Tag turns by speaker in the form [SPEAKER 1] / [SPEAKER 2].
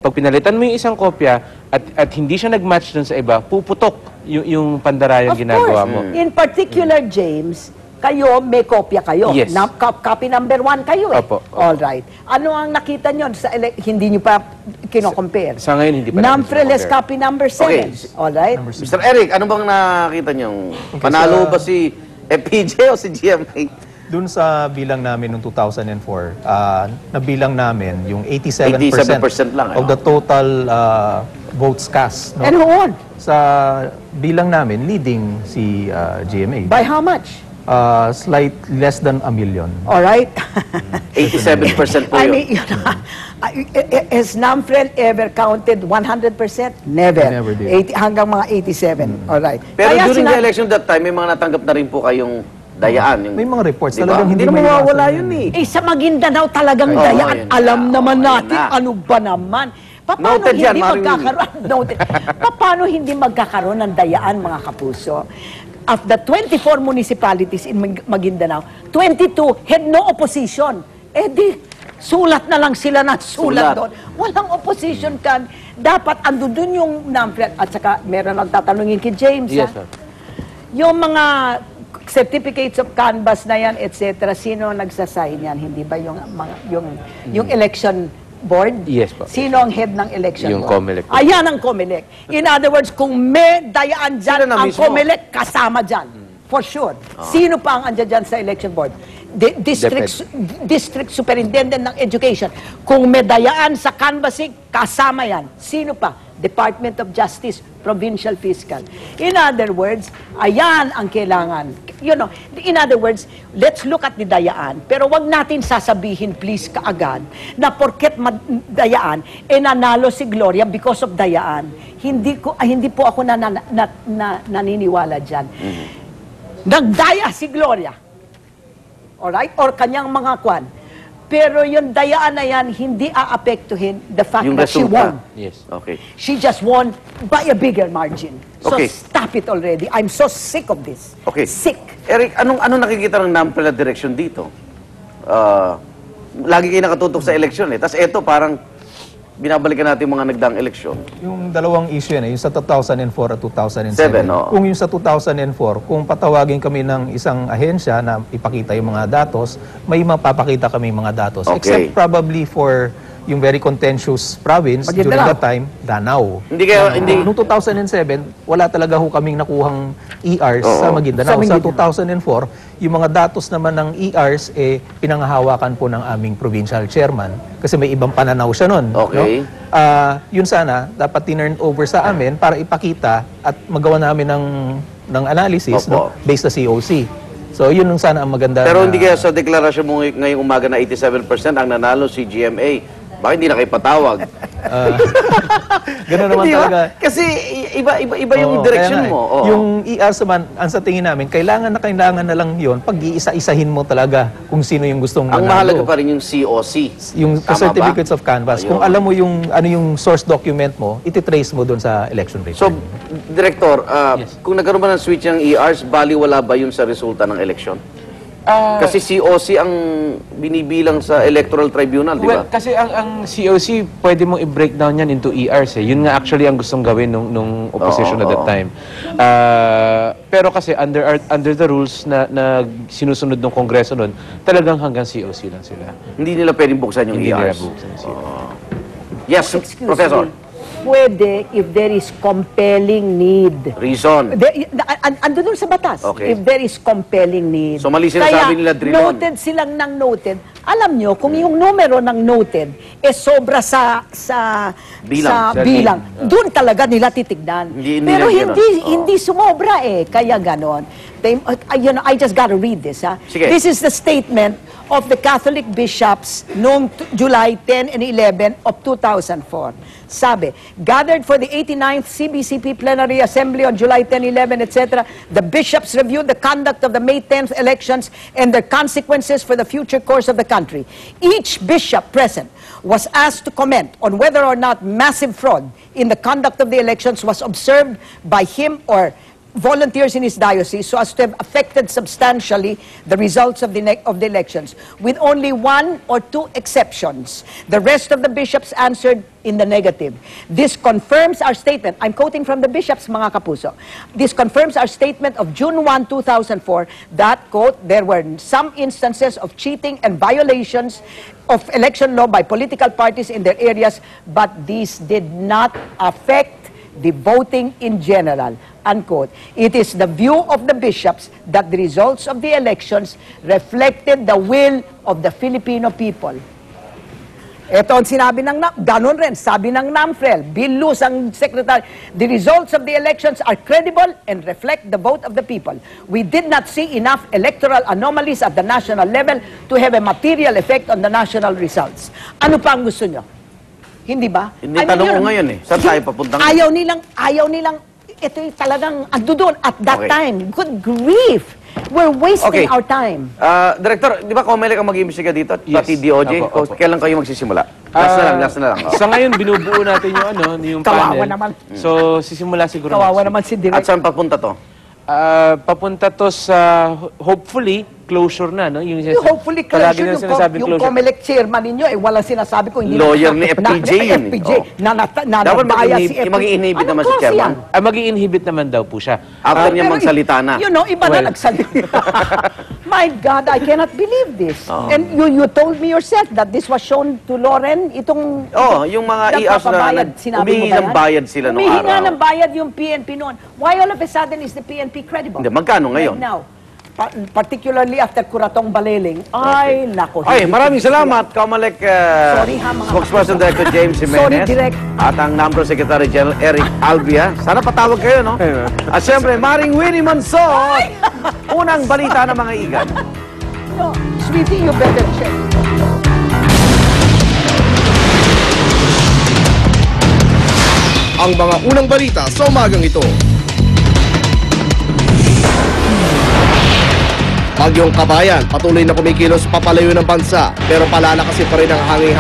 [SPEAKER 1] Pag pinalitan mo yung isang kopya at hindi siya nag-match dun sa iba, puputok yung pandarayang ginagawa mo.
[SPEAKER 2] In particular, James, kayo, may kopya kayo.
[SPEAKER 1] Yes.
[SPEAKER 2] Copy number 1 kayo eh.
[SPEAKER 1] Opo.
[SPEAKER 2] All right. Ano ang nakita nyo? Hindi nyo pa kino-compare?
[SPEAKER 1] Sa ngayon, hindi pa
[SPEAKER 2] Namfrel is copy number 7.
[SPEAKER 3] Okay.
[SPEAKER 2] All right?
[SPEAKER 3] Mr. Eric, ano bang nakita niyo? Panalo ba si FPJ o si GMA?
[SPEAKER 4] Dun sa bilang namin noong 2004, nabilang namin yung 87%,
[SPEAKER 3] 87% lang,
[SPEAKER 4] of the total votes cast. No?
[SPEAKER 2] And who won?
[SPEAKER 4] Sa bilang namin, leading si GMA.
[SPEAKER 2] By how much?
[SPEAKER 4] Slight less than 1 million.
[SPEAKER 2] All right?
[SPEAKER 3] 87% po
[SPEAKER 2] I
[SPEAKER 3] yun.
[SPEAKER 2] mean, has Namfrel ever counted 100%? Never.
[SPEAKER 4] Never did.
[SPEAKER 2] Hanggang mga 87. All right.
[SPEAKER 3] Pero during the election that time, may mga natanggap na rin po kayong dayaan.
[SPEAKER 4] May mga reports
[SPEAKER 3] Diba?
[SPEAKER 4] talagang
[SPEAKER 3] Hindi
[SPEAKER 4] hindi
[SPEAKER 3] na mawawala
[SPEAKER 4] maiwasan
[SPEAKER 3] yun eh.
[SPEAKER 2] Sa Maguindanao talagang
[SPEAKER 3] Oo,
[SPEAKER 2] dayaan.
[SPEAKER 3] yun
[SPEAKER 2] Alam
[SPEAKER 3] na.
[SPEAKER 2] naman
[SPEAKER 3] Oo,
[SPEAKER 2] natin,
[SPEAKER 3] yun na.
[SPEAKER 2] ano ba naman? Paano
[SPEAKER 3] Noted
[SPEAKER 2] hindi
[SPEAKER 3] yan, Maring
[SPEAKER 2] magkakaroon? Noted. Paano hindi magkakaroon ng dayaan, mga kapuso? Of the 24 municipalities in Maguindanao, 22 had no opposition. Eh di, sulat na lang sila ng sulat doon. Walang opposition kan. Dapat ando doon yung Namfrel. At saka, meron lang tatanungin kay James.
[SPEAKER 1] Yes,
[SPEAKER 2] ha?
[SPEAKER 1] sir.
[SPEAKER 2] Yung mga certificates of canvas na yan, etc. Sino nagsasign yan? Hindi ba yung yung election board?
[SPEAKER 1] Yes po.
[SPEAKER 2] Sino ang head ng election
[SPEAKER 1] Yung
[SPEAKER 2] board?
[SPEAKER 1] COMELEC.
[SPEAKER 2] Ayan ang COMELEC. In other words, kung may dayaan dyan,
[SPEAKER 3] Sila na
[SPEAKER 2] ang
[SPEAKER 3] mismo.
[SPEAKER 2] COMELEC kasama dyan. For sure. Sino pa ang andyan dyan sa election board? District Superintendent ng Education. Kung may dayaan sa canvassing, kasama yan. Sino pa? Department of Justice, Provincial Fiscal. In other words, ayan ang kailangan. You know, in other words, let's look at the dayaan, pero wag natin sasabihin, please, kaagad, na porket dayaan, nanalo si Gloria because of dayaan. Hindi po ako naniniwala dyan. Nagdaya si Gloria. Alright? Or kanyang mga kwan. Pero yung dayaan na yan, hindi aapektuhin the fact
[SPEAKER 3] Yung
[SPEAKER 2] that she
[SPEAKER 3] resulta.
[SPEAKER 2] won.
[SPEAKER 1] Yes.
[SPEAKER 3] Okay.
[SPEAKER 2] She just won by a bigger margin. So
[SPEAKER 3] Okay.
[SPEAKER 2] stop it already. I'm so sick of this.
[SPEAKER 3] Okay.
[SPEAKER 2] Sick.
[SPEAKER 3] Eric, anong nakikita ng Namfrel na direction dito? Lagi kayo nakatutok sa eleksyon eh. Tapos eto parang binabalikan natin yung mga nagdaang eleksyon.
[SPEAKER 4] Yung dalawang issue yan, yung sa 2004 at 2007.
[SPEAKER 3] oo.
[SPEAKER 4] Kung yung sa 2004, kung patawagin kami ng isang ahensya na ipakita yung mga datos, may mapapakita kami yung mga datos.
[SPEAKER 3] Okay.
[SPEAKER 4] Except probably for yung very contentious province during
[SPEAKER 2] Maguindanao.
[SPEAKER 4] that time, Danao.
[SPEAKER 3] Hindi kayo, hindi,
[SPEAKER 4] Noong 2007, wala talaga ho kaming nakuhang ERs sa Maguindanao.
[SPEAKER 2] Sa
[SPEAKER 4] Sa
[SPEAKER 2] Maguindanao.
[SPEAKER 4] 2004, yung mga datos naman ng ERs, pinanghahawakan po ng aming provincial chairman. Kasi may ibang pananaw siya nun.
[SPEAKER 3] Okay.
[SPEAKER 4] No? Yun sana, dapat tinurn over sa amin para ipakita at magawa namin ng analysis
[SPEAKER 3] Opo.
[SPEAKER 4] based sa COC. So, yun yung sana ang maganda.
[SPEAKER 3] pero hindi kaya sa deklarasyon mo ngayong umaga na 87% ang nanalo si GMA. Bakit hindi na kayo patawag?
[SPEAKER 4] Ganun naman
[SPEAKER 3] Hindi ba?
[SPEAKER 4] talaga.
[SPEAKER 3] Kasi iba yung
[SPEAKER 4] Oo,
[SPEAKER 3] direction
[SPEAKER 4] kaya nga
[SPEAKER 3] mo.
[SPEAKER 4] eh.
[SPEAKER 3] Oo.
[SPEAKER 4] Yung ERs naman, ang sa tingin namin, kailangan na lang yun pag iisa-isahin mo talaga kung sino yung gustong
[SPEAKER 3] Ang
[SPEAKER 4] manalo.
[SPEAKER 3] mahalaga pa rin yung COC.
[SPEAKER 4] Yung
[SPEAKER 3] Tama
[SPEAKER 4] certificates
[SPEAKER 3] ba?
[SPEAKER 4] of canvas.
[SPEAKER 3] Ayun.
[SPEAKER 4] Kung alam mo yung ano yung source document mo, ititrace mo doon sa election
[SPEAKER 3] So,
[SPEAKER 4] record.
[SPEAKER 3] Director, kung nagkaroon ba ng switch ng ERs, baliwala ba yun sa resulta ng eleksyon? Kasi COC ang binibilang sa Electoral Tribunal, di ba?
[SPEAKER 1] Well, kasi ang COC, pwede mong i-breakdown yan into ERs eh. Yun nga actually ang gustong gawin nung opposition at that time. Pero kasi under the rules na sinusunod ng Kongreso nun, talagang hanggang COC lang sila.
[SPEAKER 3] Hindi nila pwedeng buksan yung
[SPEAKER 1] Hindi nila
[SPEAKER 3] ERs.
[SPEAKER 1] buksan yung COC.
[SPEAKER 3] Yes,
[SPEAKER 2] Excuse
[SPEAKER 3] Professor.
[SPEAKER 2] me. Pwede if there is compelling need.
[SPEAKER 3] Reason.
[SPEAKER 2] Ando dun sa batas.
[SPEAKER 3] Okay.
[SPEAKER 2] If there is compelling need.
[SPEAKER 3] So, mali sinasabi nila, Drilon.
[SPEAKER 2] noted silang ng noted. Alam nyo, kung yung numero ng noted sobra sa
[SPEAKER 3] Bilang.
[SPEAKER 2] bilang, doon talaga nila titignan.
[SPEAKER 3] Hindi
[SPEAKER 2] Pero
[SPEAKER 3] nila
[SPEAKER 2] hindi sumobra Kaya ganon. I just gotta read this.
[SPEAKER 3] Sige.
[SPEAKER 2] This is the statement of the Catholic bishops noong July 10 and 11 of 2004. Sabi, gathered for the 89th CBCP Plenary Assembly on July 10, 11, etc., the bishops reviewed the conduct of the May 10th elections and their consequences for the future course of the country. Each bishop present was asked to comment on whether or not massive fraud in the conduct of the elections was observed by him or volunteers in his diocese so as to have affected substantially the results of the elections, with only 1 or 2 exceptions. The rest of the bishops answered in the negative. This confirms our statement. I'm quoting from the bishops, mga kapuso. This confirms our statement of June 1, 2004 that, quote, there were some instances of cheating and violations of election law by political parties in their areas, but these did not affect the voting in general, unquote. It is the view of the bishops that the results of the elections reflected the will of the Filipino people. Ito ang sinabi ng ganon rin, sabi ng NAMFREL, Bill Luz ang secretary, the results of the elections are credible and reflect the vote of the people. We did not see enough electoral anomalies at the national level to have a material effect on the national results. Ano pa ang gusto nyo? Hindi ba?
[SPEAKER 3] Hindi tanong ko ngayon eh. Saan tayo papuntang?
[SPEAKER 2] Ayaw nilang, ito yung talagang ando doon at that
[SPEAKER 3] Okay.
[SPEAKER 2] time. Good grief! We're wasting our time.
[SPEAKER 3] Director, di ba Comelec ang mag-iimbestiga dito?
[SPEAKER 1] Yes.
[SPEAKER 3] Pati DOJ?
[SPEAKER 1] Opo, opo.
[SPEAKER 3] Kailan kayo magsisimula? Last na lang. Oh.
[SPEAKER 1] Sa ngayon, binubuo natin yung
[SPEAKER 2] Kawawa
[SPEAKER 1] panel.
[SPEAKER 2] naman.
[SPEAKER 1] So, sisimula siguro.
[SPEAKER 2] Kawawa
[SPEAKER 1] next
[SPEAKER 2] naman si
[SPEAKER 3] At
[SPEAKER 2] Direk.
[SPEAKER 3] saan papunta to?
[SPEAKER 1] Papunta to sa, hopefully, closure na, no? Yung
[SPEAKER 2] Hopefully
[SPEAKER 1] palagi
[SPEAKER 2] closure,
[SPEAKER 1] na sinasabing
[SPEAKER 2] yung
[SPEAKER 1] closure.
[SPEAKER 2] Comelec chairman ninyo, walang sinasabi ko. Hindi
[SPEAKER 3] Lawyer ni FPJ yun eh.
[SPEAKER 2] FPJ,
[SPEAKER 3] Oh.
[SPEAKER 2] na
[SPEAKER 3] Dapat
[SPEAKER 2] nabaya si FPJ.
[SPEAKER 3] mag-i-inhibit
[SPEAKER 2] Anong
[SPEAKER 3] naman si
[SPEAKER 2] klase
[SPEAKER 3] chairman.
[SPEAKER 2] yan?
[SPEAKER 1] Mag-i-inhibit naman daw po siya.
[SPEAKER 3] After niya
[SPEAKER 2] Pero
[SPEAKER 3] magsalita na.
[SPEAKER 2] You know, iba
[SPEAKER 1] Well.
[SPEAKER 2] na nagsalita. My God, I cannot believe this.
[SPEAKER 3] Oo.
[SPEAKER 2] And you told me yourself that this was shown to Loren, itong...
[SPEAKER 3] Yung mga IAS na
[SPEAKER 2] sinabi mo
[SPEAKER 3] humingi
[SPEAKER 2] ba
[SPEAKER 3] ng
[SPEAKER 2] yan?
[SPEAKER 3] bayad sila nung
[SPEAKER 2] Humihinga
[SPEAKER 3] araw.
[SPEAKER 2] ng bayad yung PNP noon. Why all of a sudden is the PNP credible?
[SPEAKER 3] Hindi, magkano ngayon?
[SPEAKER 2] Right now. Particularly after Kuratong Baleling. Ay, nako.
[SPEAKER 3] Ay, maraming salamat, Comelec
[SPEAKER 2] Sorry ha, mga
[SPEAKER 3] Spokesperson Director James Jimenez.
[SPEAKER 2] Sorry, Direk.
[SPEAKER 3] At ang NAMPRO Secretary General Eric Albia. Sana patawag kayo, no? At syempre, Maring Winnie Monsod, unang balita ng mga igan.
[SPEAKER 2] No, sweetie, you better check.
[SPEAKER 5] Ang mga unang balita sa umagang ito. Bagyong Kabayan, patuloy na kumikilos papalayo ng bansa pero palalakasin pa rin ang hanging